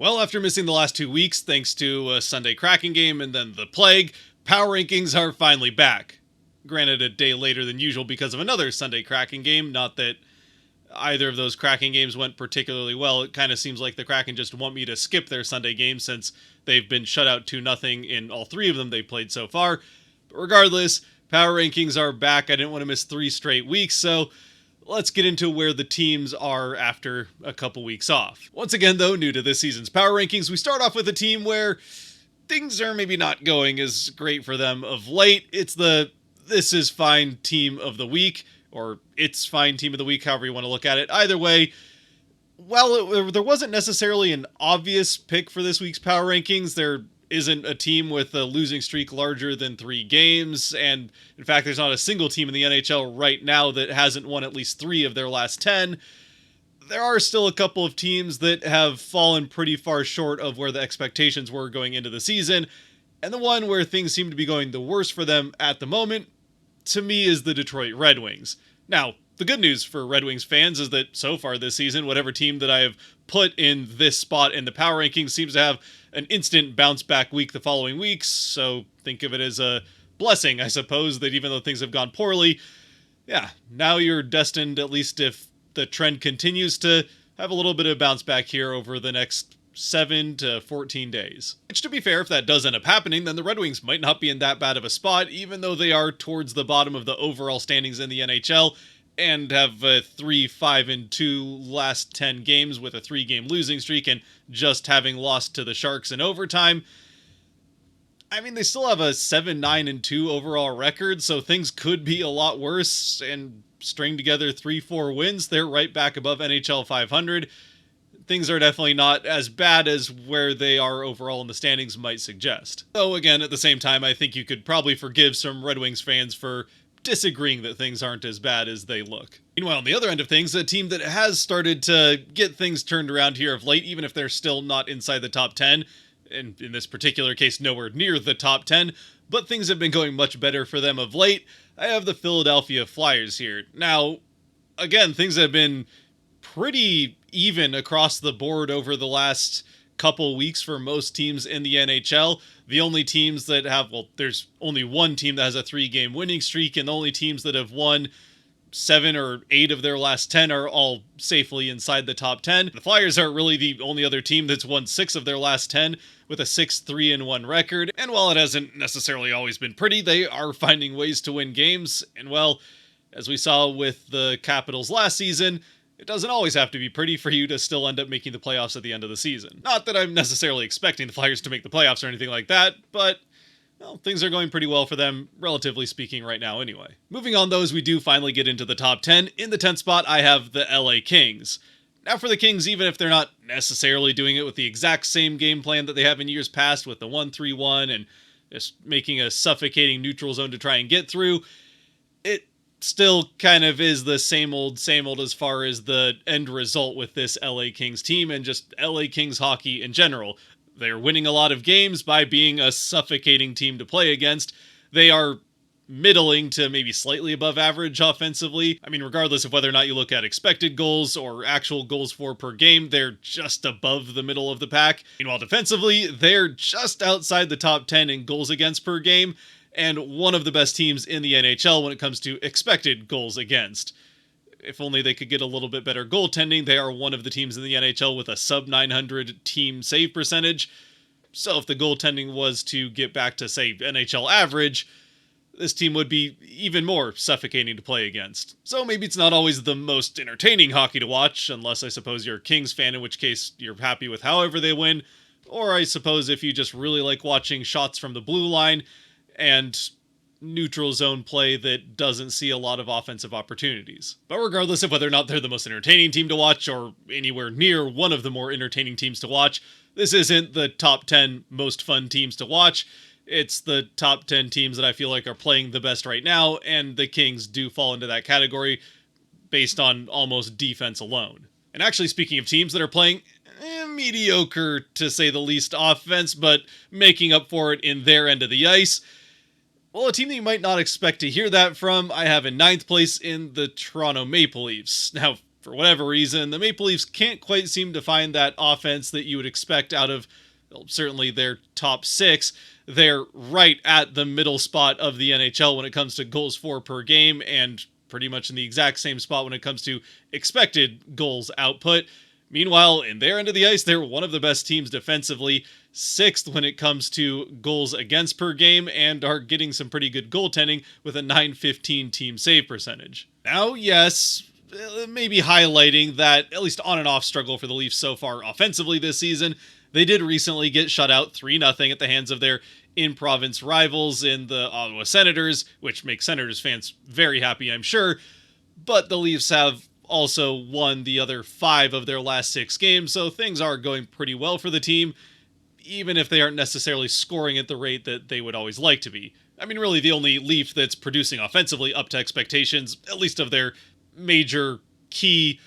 Well, after missing the last 2 weeks, thanks to a Sunday Kraken game and then the plague, Power Rankings are finally back. Granted, a day later than usual because of another Sunday Kraken game. Not that either of those Kraken games went particularly well. It kind of seems like the Kraken just want me to skip their Sunday games since they've been shut out 2-0 in all three of them they've played so far. But regardless, Power Rankings are back. I didn't want to miss 3 straight weeks, so let's get into where the teams are after a couple weeks off. Once again, though, new to this season's Power Rankings, we start off with a team where things are maybe not going as great for them of late. It's the This Is Fine Team of the Week, or It's Fine Team of the Week, however you want to look at it. Either way, well, there wasn't necessarily an obvious pick for this week's Power Rankings. There isn't a team with a losing streak larger than 3 games, and in fact, there's not a single team in the NHL right now that hasn't won at least 3 of their last 10. There are still a couple of teams that have fallen pretty far short of where the expectations were going into the season, and the one where things seem to be going the worst for them at the moment, to me, is the Detroit Red Wings. Now, the good news for Red Wings fans is that so far this season, whatever team that I have put in this spot in the Power Rankings seems to have an instant bounce back week the following weeks, so think of it as a blessing, I suppose, that even though things have gone poorly, yeah, now you're destined, at least if the trend continues, to have a little bit of bounce back here over the next 7 to 14 days. Which, to be fair, if that does end up happening, then the Red Wings might not be in that bad of a spot, even though they are towards the bottom of the overall standings in the NHL, and have a 3-5-2 last 10 games with a 3-game losing streak and just having lost to the Sharks in overtime. I mean, they still have a 7-9-2 overall record, so things could be a lot worse, and string together 3-4 wins, they're right back above NHL 500. Things are definitely not as bad as where they are overall in the standings might suggest. Though again, at the same time, I think you could probably forgive some Red Wings fans for disagreeing that things aren't as bad as they look. Meanwhile, on the other end of things, a team that has started to get things turned around here of late, even if they're still not inside the top 10, and in this particular case nowhere near the top 10, but things have been going much better for them of late, I have the Philadelphia Flyers here. Now, again, things have been pretty even across the board over the last couple weeks for most teams in the NHL. The only teams that have, well, there's only one team that has a 3-game winning streak, and the only teams that have won 7 or 8 of their last 10 are all safely inside the top 10. The Flyers are really the only other team that's won 6 of their last 10 with a 6-3-1 record. And while it hasn't necessarily always been pretty, they are finding ways to win games. And well, as we saw with the Capitals last season, it doesn't always have to be pretty for you to still end up making the playoffs at the end of the season. Not that I'm necessarily expecting the Flyers to make the playoffs or anything like that, but well, things are going pretty well for them, relatively speaking, right now anyway. Moving on, though, as we do finally get into the top 10, in the 10th spot, I have the LA Kings. Now, for the Kings, even if they're not necessarily doing it with the exact same game plan that they have in years past with the 1-3-1 and just making a suffocating neutral zone to try and get through, it still kind of is the same old as far as the end result with this LA Kings team and just LA Kings hockey in general. They're winning a lot of games by being a suffocating team to play against. They are middling to maybe slightly above average offensively. I mean, regardless of whether or not you look at expected goals or actual goals for per game, they're just above the middle of the pack. Meanwhile, defensively, they're just outside the top 10 in goals against per game, and one of the best teams in the NHL when it comes to expected goals against. If only they could get a little bit better goaltending. They are one of the teams in the NHL with a sub-900 team save percentage. So if the goaltending was to get back to, say, NHL average, this team would be even more suffocating to play against. So maybe it's not always the most entertaining hockey to watch, unless I suppose you're a Kings fan, in which case you're happy with however they win. Or I suppose if you just really like watching shots from the blue line and neutral zone play that doesn't see a lot of offensive opportunities. But regardless of whether or not they're the most entertaining team to watch or anywhere near one of the more entertaining teams to watch, this isn't the top 10 most fun teams to watch. It's the top 10 teams that I feel like are playing the best right now, and the Kings do fall into that category based on almost defense alone. And actually, speaking of teams that are playing mediocre, to say the least, offense, but making up for it in their end of the ice, well, a team that you might not expect to hear that from, I have in 9th place in the Toronto Maple Leafs. Now, For whatever reason, the Maple Leafs can't quite seem to find that offense that you would expect out of, well, certainly their top six. They're right at the middle spot of the NHL when it comes to goals for per game, and pretty much in the exact same spot when it comes to expected goals output. Meanwhile, in their end of the ice, they're one of the best teams defensively, sixth when it comes to goals against per game, and are getting some pretty good goaltending with a .915 team save percentage. Now, yes, maybe highlighting that at least on and off struggle for the Leafs so far offensively this season. They did recently get shut out 3-0 at the hands of their in-province rivals in the Ottawa Senators, which makes Senators fans very happy, I'm sure. But the Leafs have also won the other 5 of their last 6 games, so things are going pretty well for the team, even if they aren't necessarily scoring at the rate that they would always like to be. I mean, really, the only Leaf that's producing offensively up to expectations, at least of their major key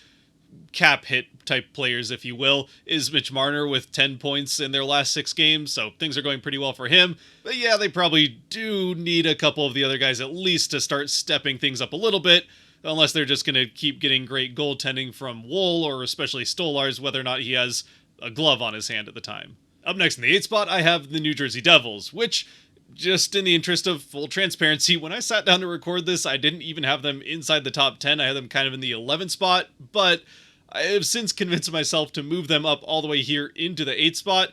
cap hit type players, if you will, is Mitch Marner with 10 points in their last 6 games, so things are going pretty well for him. But yeah, they probably do need a couple of the other guys at least to start stepping things up a little bit, unless they're just going to keep getting great goaltending from Woll, or especially Stolarz, whether or not he has a glove on his hand at the time. Up next in the 8th spot, I have the New Jersey Devils, which, just in the interest of full transparency, when I sat down to record this, I didn't even have them inside the top 10. I had them kind of in the 11th spot, but I have since convinced myself to move them up all the way here into the 8th spot.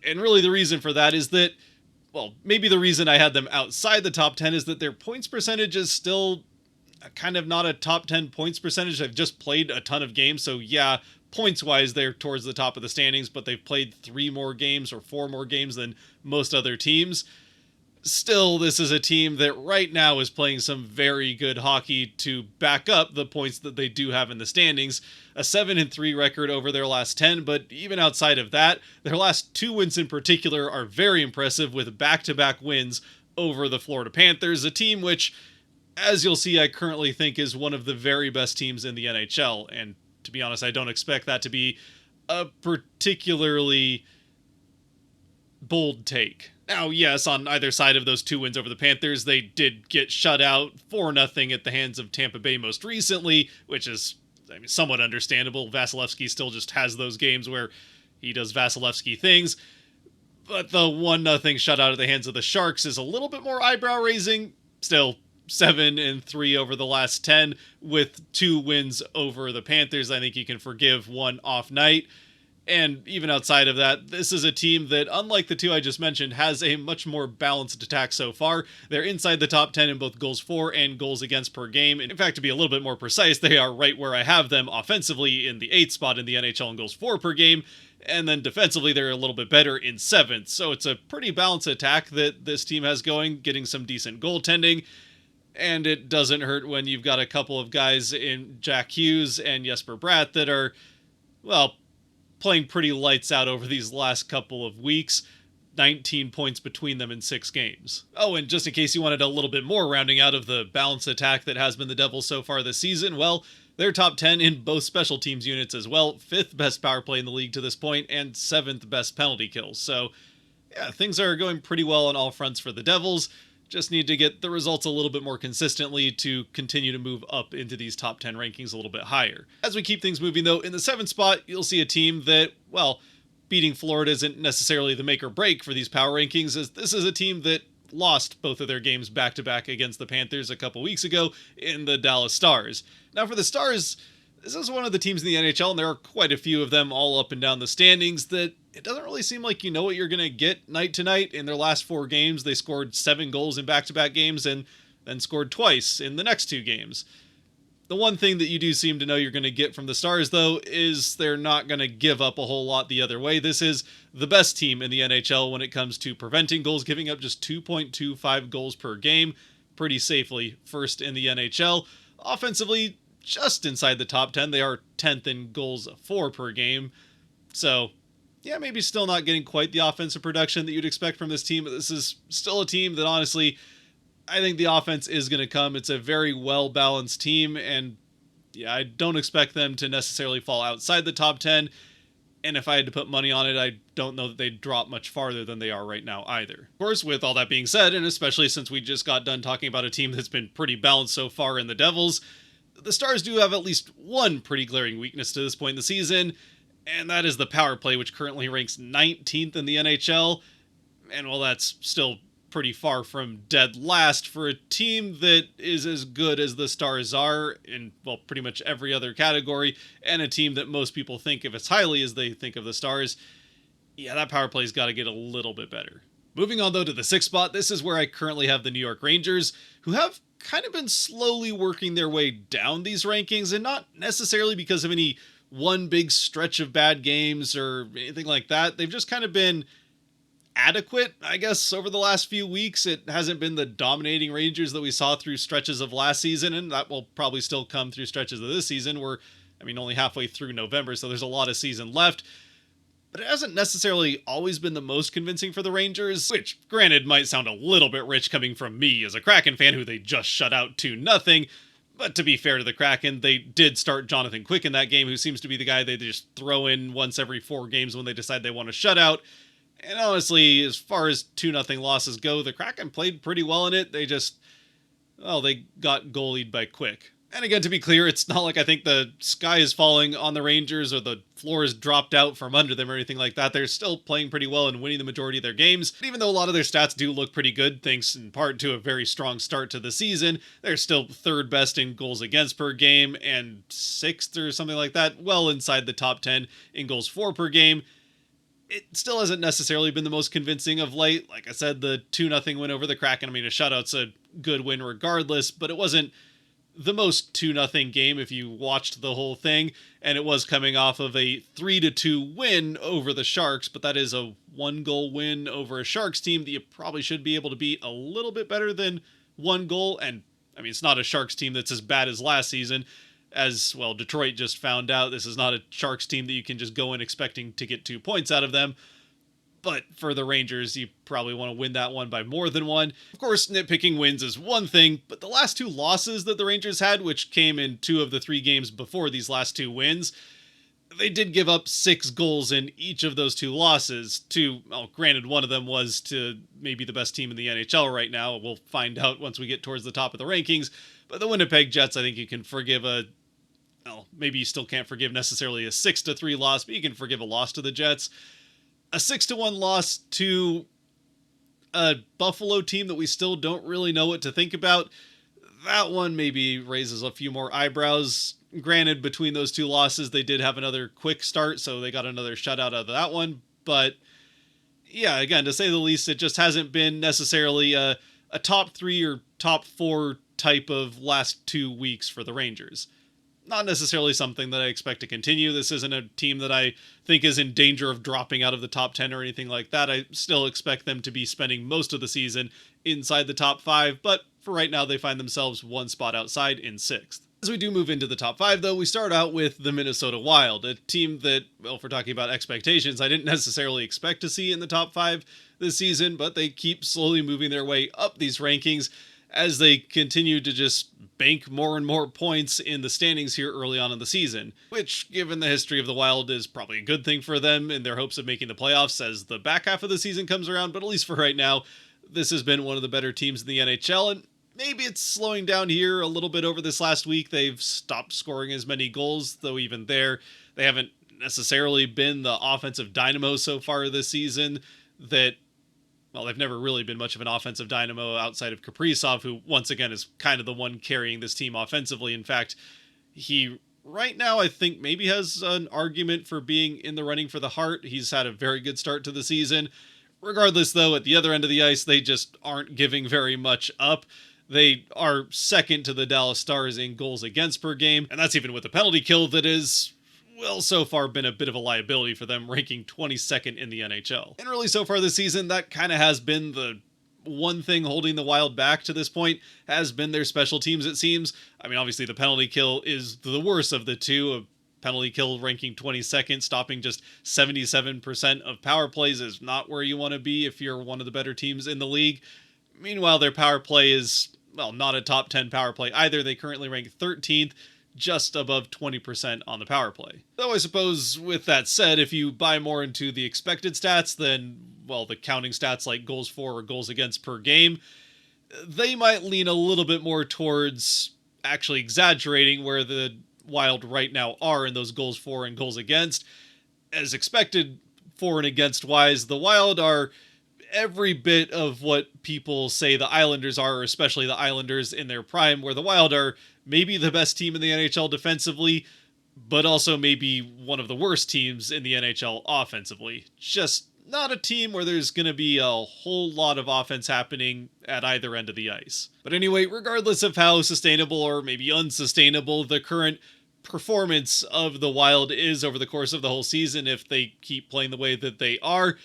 And really the reason for that is that, well, maybe the reason I had them outside the top 10 is that their points percentage is still kind of not a top 10 points percentage. They've just played a ton of games, so yeah, points-wise, they're towards the top of the standings, but they've played 3 more games or 4 more games than most other teams. Still, this is a team that right now is playing some very good hockey to back up the points that they do have in the standings. A 7-3 record over their last 10, but even outside of that, their last 2 wins in particular are very impressive, with back-to-back wins over the Florida Panthers, a team which, as you'll see, I currently think is one of the very best teams in the NHL, and to be honest, I don't expect that to be a particularly bold take. Now, yes, on either side of those 2 wins over the Panthers, they did get shut out 4-0 at the hands of Tampa Bay most recently, which is, I mean, somewhat understandable. Vasilevsky still just has those games where he does Vasilevsky things. But the 1-0 shutout at the hands of the Sharks is a little bit more eyebrow-raising. Still, 7-3 over the last 10 with 2 wins over the Panthers. I think you can forgive one off night. And even outside of that, this is a team that, unlike the 2 I just mentioned, has a much more balanced attack so far. They're inside the top 10 in both goals for and goals against per game. In fact, to be a little bit more precise, they are right where I have them offensively in the 8th spot in the NHL in goals for per game. And then defensively, they're a little bit better in 7th. So it's a pretty balanced attack that this team has going, getting some decent goaltending. And it doesn't hurt when you've got a couple of guys in Jack Hughes and Jesper Bratt that are, well, playing pretty lights out over these last couple of weeks. 19 points between them in 6 games. Oh, and just in case you wanted a little bit more rounding out of the balanced attack that has been the Devils so far this season, well, they're top 10 in both special teams units as well, 5th best power play in the league to this point, and 7th best penalty kills. So, yeah, things are going pretty well on all fronts for the Devils. Just need to get the results a little bit more consistently to continue to move up into these top 10 rankings a little bit higher. As we keep things moving, though, in the 7th spot, you'll see a team that, well, beating Florida isn't necessarily the make or break for these power rankings, as this is a team that lost both of their games back-to-back against the Panthers a couple weeks ago in the Dallas Stars. Now, for the Stars, this is one of the teams in the NHL, and there are quite a few of them all up and down the standings, that it doesn't really seem like you know what you're going to get night to night. In their last 4 games, they scored 7 goals in back-to-back games and then scored twice in the next 2 games. The one thing that you do seem to know you're going to get from the Stars, though, is they're not going to give up a whole lot the other way. This is the best team in the NHL when it comes to preventing goals, giving up just 2.25 goals per game, pretty safely first in the NHL. Offensively, just inside the top 10. They are 10th in goals for per game. So, yeah, maybe still not getting quite the offensive production that you'd expect from this team, but this is still a team that, honestly, I think the offense is going to come. It's a very well-balanced team, and yeah, I don't expect them to necessarily fall outside the top 10, and if I had to put money on it, I don't know that they'd drop much farther than they are right now either. Of course, with all that being said, and especially since we just got done talking about a team that's been pretty balanced so far in the Devils, the Stars do have at least one pretty glaring weakness to this point in the season, and that is the power play, which currently ranks 19th in the NHL. And while that's still pretty far from dead last for a team that is as good as the Stars are in, well, pretty much every other category, and a team that most people think of as highly as they think of the Stars, yeah, that power play's got to get a little bit better. Moving on, though, to the 6th spot, this is where I currently have the New York Rangers, who have kind of been slowly working their way down these rankings, and not necessarily because of any one big stretch of bad games or anything like that. They've just kind of been adequate, I guess, over the last few weeks. It hasn't been the dominating Rangers that we saw through stretches of last season, and that will probably still come through stretches of this season. We're, only halfway through November, so there's a lot of season left. But it hasn't necessarily always been the most convincing for the Rangers, which, granted, might sound a little bit rich coming from me as a Kraken fan who they just shut out 2-0. But to be fair to the Kraken, they did start Jonathan Quick in that game, who seems to be the guy they just throw in once every 4 games when they decide they want to shut out. And honestly, as far as 2-0 losses go, the Kraken played pretty well in it. They got goalied by Quick. And again, to be clear, it's not like I think the sky is falling on the Rangers or the floor is dropped out from under them or anything like that. They're still playing pretty well and winning the majority of their games. But even though a lot of their stats do look pretty good, thanks in part to a very strong start to the season, they're still 3rd best in goals against per game and 6th or something like that, well inside the top 10 in goals for per game. It still hasn't necessarily been the most convincing of late. Like I said, the 2-0 win over the Kraken, a shutout's a good win regardless, but it wasn't the most 2-0 game if you watched the whole thing, and it was coming off of a 3-2 win over the Sharks, but that is a 1-goal win over a Sharks team that you probably should be able to beat a little bit better than 1 goal, and it's not a Sharks team that's as bad as last season. As, well, Detroit just found out, this is not a Sharks team that you can just go in expecting to get 2 points out of them. But for the Rangers, you probably want to win that one by more than 1. Of course, nitpicking wins is one thing, but the last 2 losses that the Rangers had, which came in 2 of the 3 games before these last 2 wins, they did give up 6 goals in each of those 2 losses. Granted, one of them was to maybe the best team in the NHL right now. We'll find out once we get towards the top of the rankings. But the Winnipeg Jets, I think you can forgive maybe you still can't forgive necessarily a 6-3 loss, but you can forgive a loss to the Jets. A 6-1 loss to a Buffalo team that we still don't really know what to think about, that one maybe raises a few more eyebrows. Granted, between those 2 losses, they did have another quick start, so they got another shutout out of that one. But yeah, again, to say the least, it just hasn't been necessarily a top 3 or top 4 type of last 2 weeks for the Rangers. Not necessarily something that I expect to continue. This isn't a team that I think is in danger of dropping out of the top 10 or anything like that. I still expect them to be spending most of the season inside the top 5, but for right now, they find themselves 1 spot outside in 6th. As we do move into the top 5, though, we start out with the Minnesota Wild, a team that, well, if we're talking about expectations, I didn't necessarily expect to see in the top 5 this season, but they keep slowly moving their way up these rankings as they continue to just bank more and more points in the standings here early on in the season, which, given the history of the Wild, is probably a good thing for them in their hopes of making the playoffs as the back half of the season comes around. But at least for right now, this has been one of the better teams in the NHL, and maybe it's slowing down here a little bit over this last week. They've stopped scoring as many goals, though even there, they haven't necessarily been the offensive dynamo so far this season that, well, they've never really been much of an offensive dynamo outside of Kaprizov, who, once again, is kind of the one carrying this team offensively. In fact, he, right now, I think maybe has an argument for being in the running for the Hart. He's had a very good start to the season. Regardless, though, at the other end of the ice, they just aren't giving very much up. They are second to the Dallas Stars in goals against per game, and that's even with a penalty kill that is, well, so far been a bit of a liability for them, ranking 22nd in the NHL. And really, so far this season, that kind of has been the one thing holding the Wild back to this point, has been their special teams, it seems. Obviously, the penalty kill is the worst of the 2. A penalty kill ranking 22nd, stopping just 77% of power plays is not where you want to be if you're one of the better teams in the league. Meanwhile, their power play is, well, not a top 10 power play either. They currently rank 13th, just above 20% on the power play. Though I suppose, with that said, if you buy more into the expected stats than, well, the counting stats like goals for or goals against per game, they might lean a little bit more towards actually exaggerating where the Wild right now are in those goals for and goals against. As expected, for and against wise, the Wild are every bit of what people say the Islanders are, especially the Islanders in their prime, where the Wild are maybe the best team in the NHL defensively, but also maybe one of the worst teams in the NHL offensively. Just not a team where there's going to be a whole lot of offense happening at either end of the ice. But anyway, regardless of how sustainable or maybe unsustainable the current performance of the Wild is over the course of the whole season, if they keep playing the way that they are,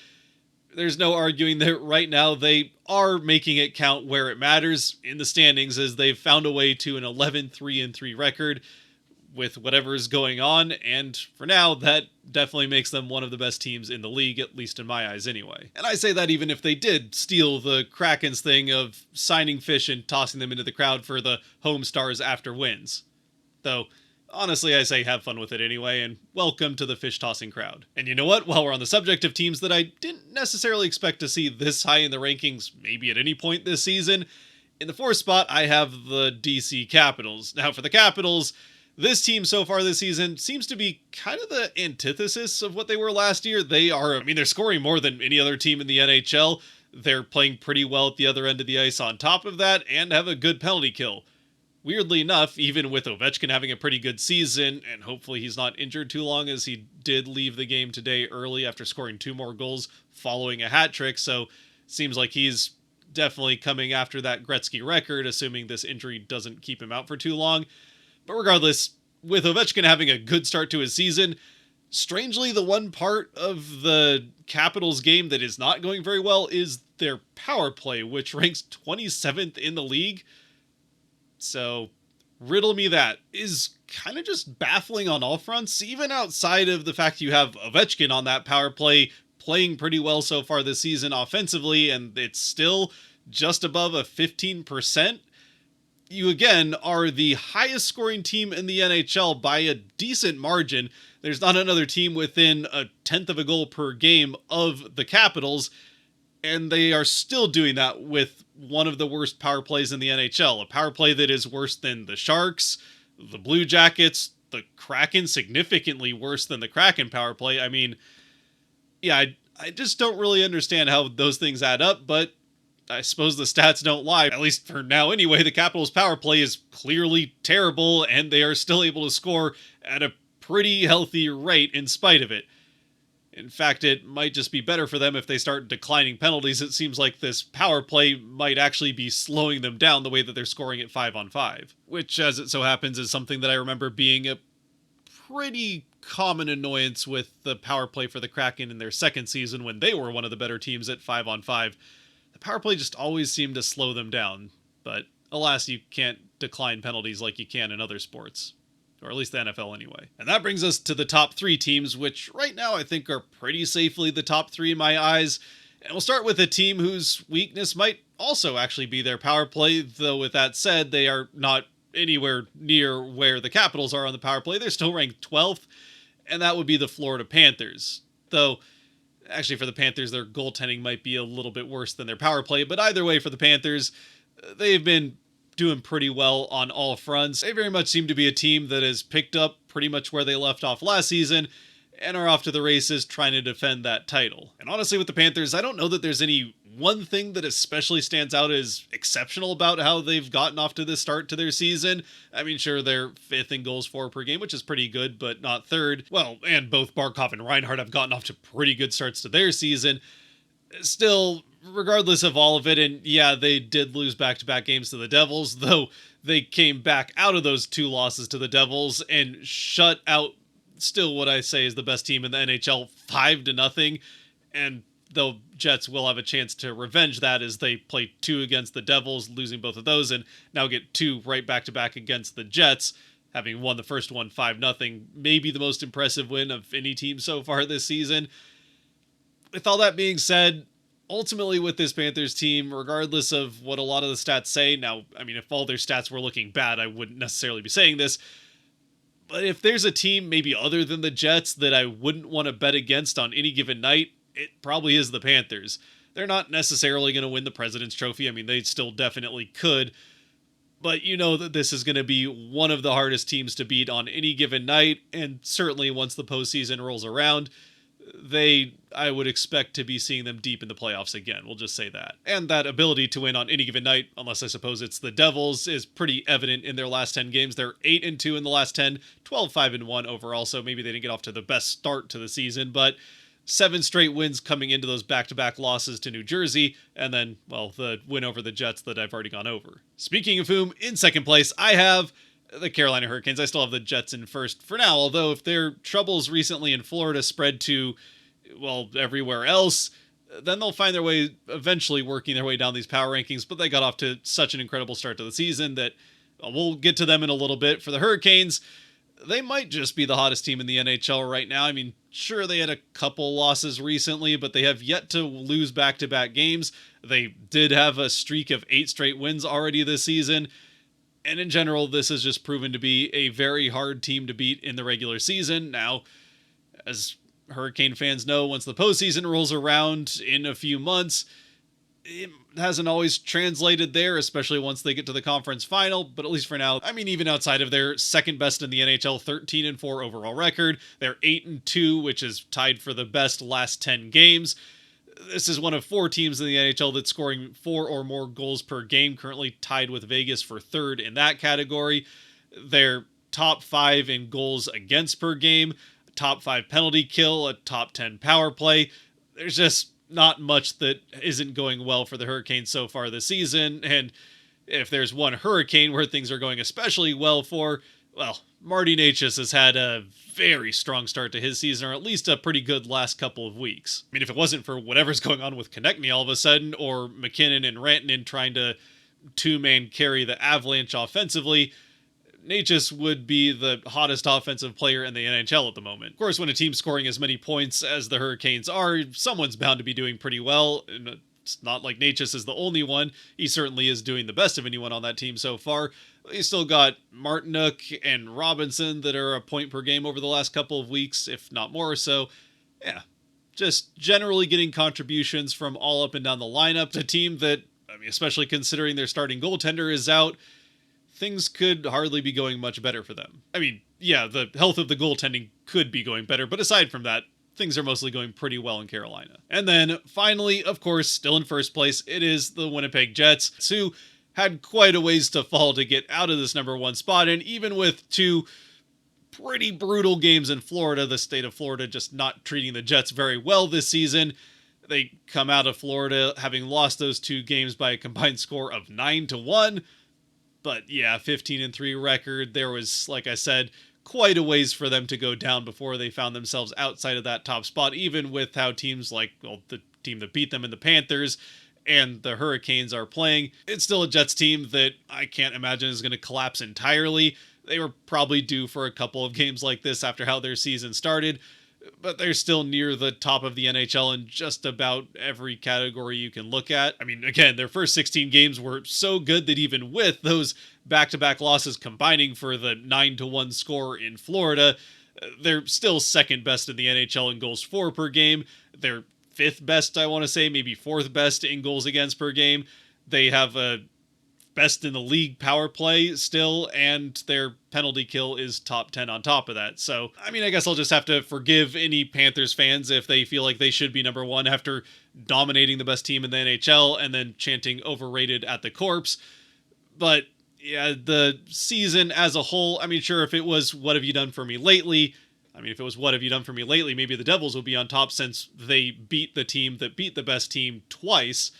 there's no arguing that right now they are making it count where it matters in the standings, as they've found a way to an 11-3-3 record with whatever is going on, and for now, that definitely makes them one of the best teams in the league, at least in my eyes anyway. And I say that even if they did steal the Kraken's thing of signing fish and tossing them into the crowd for the home stars after wins. Though, honestly, I say have fun with it anyway, and welcome to the fish-tossing crowd. And you know what? While we're on the subject of teams that I didn't necessarily expect to see this high in the rankings, maybe at any point this season, in the 4th spot, I have the DC Capitals. Now, for the Capitals, this team so far this season seems to be kind of the antithesis of what they were last year. They're scoring more than any other team in the NHL. They're playing pretty well at the other end of the ice on top of that, and have a good penalty kill. Weirdly enough, even with Ovechkin having a pretty good season, and hopefully he's not injured too long, as he did leave the game today early after scoring 2 more goals following a hat trick, so seems like he's definitely coming after that Gretzky record, assuming this injury doesn't keep him out for too long. But regardless, with Ovechkin having a good start to his season, strangely, the one part of the Capitals game that is not going very well is their power play, which ranks 27th in the league. So, riddle me that. Is kind of just baffling on all fronts, even outside of the fact you have Ovechkin on that power play playing pretty well so far this season offensively, and it's still just above a 15%. You again are the highest scoring team in the NHL by a decent margin. There's not another team within a 1/10 of a goal per game of the Capitals, and they are still doing that with one of the worst power plays in the NHL. A power play that is worse than the Sharks, the Blue Jackets, the Kraken, significantly worse than the Kraken power play. I mean, yeah, I just don't really understand how those things add up, but I suppose the stats don't lie. At least for now anyway, the Capitals' power play is clearly terrible, and they are still able to score at a pretty healthy rate in spite of it. In fact, it might just be better for them if they start declining penalties. It seems like this power play might actually be slowing them down the way that they're scoring at 5-on-5. Which, as it so happens, is something that I remember being a pretty common annoyance with the power play for the Kraken in their second season when they were one of the better teams at 5-on-5. The power play just always seemed to slow them down, but alas, you can't decline penalties like you can in other sports. Or at least the NFL anyway. And that brings us to the top 3 teams, which right now I think are pretty safely the top 3 in my eyes. And we'll start with a team whose weakness might also actually be their power play, though with that said, they are not anywhere near where the Capitals are on the power play. They're still ranked 12th, and that would be the Florida Panthers. Though, actually for the Panthers, their goaltending might be a little bit worse than their power play, but either way for the Panthers, they've been doing pretty well on all fronts. They very much seem to be a team that has picked up pretty much where they left off last season and are off to the races trying to defend that title. And honestly, with the Panthers, I don't know that there's any one thing that especially stands out as exceptional about how they've gotten off to this start to their season. I mean, sure, they're 5th in goals for per game, which is pretty good, but not 3rd. Well, and both Barkov and Reinhart have gotten off to pretty good starts to their season. Still, regardless of all of it, and yeah, they did lose back-to-back games to the Devils, though they came back out of those 2 losses to the Devils and shut out still what I say is the best team in the NHL 5-0, and the Jets will have a chance to revenge that as they play 2 against the Devils, losing both of those, and now get 2 right back-to-back against the Jets, having won the first one 5-0, maybe the most impressive win of any team so far this season. With all that being said, ultimately with this Panthers team, regardless of what a lot of the stats say, now, I mean, if all their stats were looking bad, I wouldn't necessarily be saying this, but if there's a team maybe other than the Jets that I wouldn't want to bet against on any given night, it probably is the Panthers. They're not necessarily going to win the President's Trophy. I mean, they still definitely could, But you know that this is going to be one of the hardest teams to beat on any given night, and certainly once the postseason rolls around, I would expect to be seeing them deep in the playoffs again. We'll just say that. And that ability to win on any given night, unless I suppose it's the Devils, is pretty evident in their last 10 games. They're 8-2 in the last 10, 12-5-1 overall, so maybe they didn't get off to the best start to the season, but 7 straight wins coming into those back-to-back losses to New Jersey, and then, well, the win over the Jets that I've already gone over. Speaking of whom, in second place, I have the Carolina Hurricanes. I still have the Jets in first for now, although if their troubles recently in Florida spread to, well, everywhere else, then they'll find their way eventually working their way down these power rankings, but they got off to such an incredible start to the season that we'll get to them in a little bit. For the Hurricanes, they might just be the hottest team in the NHL right now. I mean, sure, they had a couple losses recently, but they have yet to lose back-to-back games. They did have a streak of 8 straight wins already this season. And in general, this has just proven to be a very hard team to beat in the regular season. Now, as Hurricane fans know, once the postseason rolls around in a few months, it hasn't always translated there, especially once they get to the conference final, but at least for now, I mean, even outside of their second best in the NHL, 13-4 overall record, they're 8-2, which is tied for the best last 10 games. This is one of 4 teams in the NHL that's scoring 4 or more goals per game, currently tied with Vegas for third in that category. They're top 5 in goals against per game, top 5 penalty kill, a top 10 power play. There's just not much that isn't going well for the Hurricanes so far this season, and if there's one Hurricane where things are going especially well for, well, Marty Necas has had a very strong start to his season, or at least a pretty good last couple of weeks. I mean, if it wasn't for whatever's going on with Konechny all of a sudden, or McKinnon and Rantanen trying to two-man carry the Avalanche offensively, Necas would be the hottest offensive player in the NHL at the moment. Of course, when a team's scoring as many points as the Hurricanes are, someone's bound to be doing pretty well. And it's not like Necas is the only one. He certainly is doing the best of anyone on that team so far. He's still got Martinook and Robinson that are a point per game over the last couple of weeks, if not more. So, yeah, just generally getting contributions from all up and down the lineup. A team that, I mean, especially considering their starting goaltender is out, things could hardly be going much better for them. I mean, yeah, the health of the goaltending could be going better, but aside from that, things are mostly going pretty well in Carolina. And then, finally, of course, still in first place, it is the Winnipeg Jets, who had quite a ways to fall to get out of this number 1 spot, and even with 2 pretty brutal games in Florida, the state of Florida just not treating the Jets very well this season, they come out of Florida having lost those 2 games by a combined score of 9-1, but yeah, 15-3 record. There was, like I said, quite a ways for them to go down before they found themselves outside of that top spot, even with how teams like, well, the team that beat them in the Panthers and the Hurricanes are playing. It's still a Jets team that I can't imagine is going to collapse entirely. They were probably due for a couple of games like this after how their season started, but they're still near the top of the NHL in just about every category you can look at. I mean, again, their first 16 games were so good that even with those back-to-back losses combining for the 9-1 score in Florida, they're still second best in the NHL in goals for per game. They're 5th best, I want to say, maybe 4th best in goals against per game. They have a best in the league power play still, and their penalty kill is top 10 on top of that. So, I mean, I guess I'll just have to forgive any Panthers fans if they feel like they should be number 1 after dominating the best team in the NHL and then chanting overrated at the corpse. But yeah, the season as a whole, I mean, sure, if it was what have you done for me lately, maybe the Devils will be on top since they beat the team that beat the best team twice.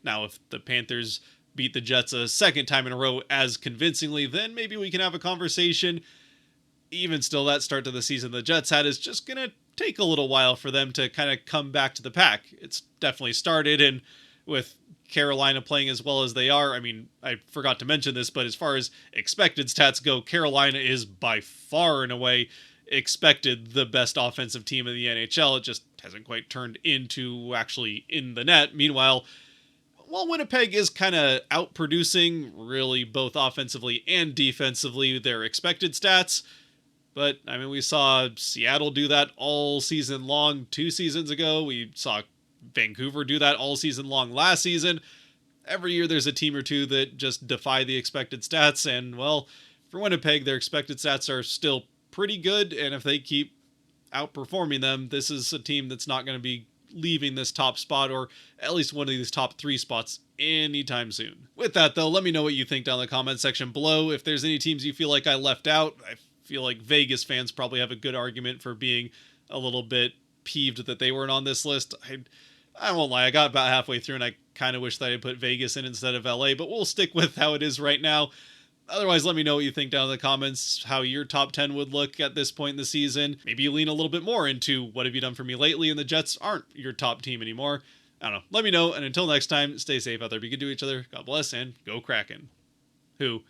Now, if the Panthers beat the Jets a second time in a row as convincingly, then maybe we can have a conversation. Even still, that start to the season the Jets had is just going to take a little while for them to kind of come back to the pack. It's definitely started, and with Carolina playing as well as they are, I mean, I forgot to mention this, but as far as expected stats go, Carolina is by far and away expected the best offensive team in the NHL. It just hasn't quite turned into actually in the net. Meanwhile, while Winnipeg is kind of outproducing, really, both offensively and defensively, their expected stats. But, I mean, we saw Seattle do that all season long 2 seasons ago. We saw Vancouver do that all season long last season. Every year there's a team or two that just defy the expected stats, and, well, for Winnipeg, their expected stats are still pretty good, and if they keep outperforming them, this is a team that's not going to be leaving this top spot, or at least one of these top 3 spots, anytime soon. With that, though, let me know what you think down in the comment section below. If there's any teams you feel like I left out, I feel like Vegas fans probably have a good argument for being a little bit peeved that they weren't on this list. I won't lie, I got about halfway through and I kind of wish that I put Vegas in instead of LA, but we'll stick with how it is right now. Otherwise, let me know what you think down in the comments, how your top 10 would look at this point in the season. Maybe you lean a little bit more into what have you done for me lately, and the Jets aren't your top team anymore. I don't know. Let me know, and until next time, stay safe out there. Be good to each other. God bless, and go Kraken. Who,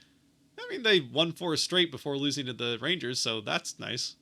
I mean, they won 4 straight before losing to the Rangers, so that's nice.